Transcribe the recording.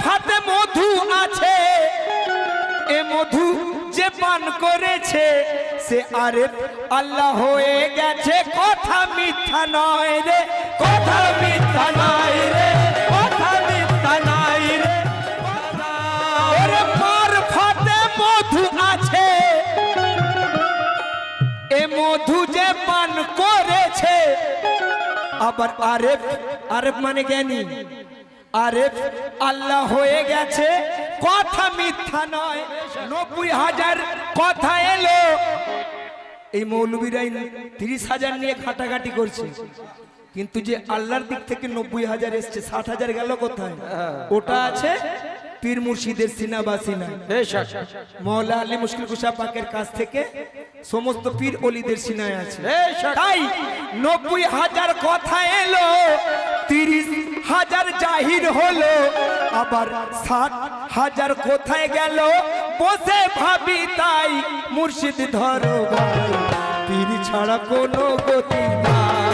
ফাতে মধু আছে, এ মধু যে পান করেছে সে আরেফ আল্লাহ হয়ে গেছে। কথা মিথ্যা নয় রে, কথা মিথ্যা নয় রে, কথা মিথ্যা নয় রে। ওরে মার ফাতে মধু আছে, এ মধু যে পান করেছে। আবার আরেফ, আরেফ মানে জ্ঞানী, আরেফ আল্লাহ হয়ে গেছে। কথা মিথ্যা নয়। 90,000 কথা এলো, এই মৌলবীরাই 30,000 নিয়ে ঘাটাঘাটি করছে, কিন্তু যে আল্লাহর দিক থেকে 90,000 এসছে, 60,000 গেল কোথায়? ওটা আছে পীর মুর্শিদের সিনা বাসিনা, মৌলা আলী মুশকিল কুশা পাকের কাছ থেকে সমস্ত পীর অলিদের সিনায় আছে। তাই 90,000 কথা এলো, 30,000 জাহির হলো, আবার 60,000 কোথায় গেল? বসে ভাবি তাই মুর্শিদ ধরো ভাই, পীর ছাড়া কোনো গতি নাই।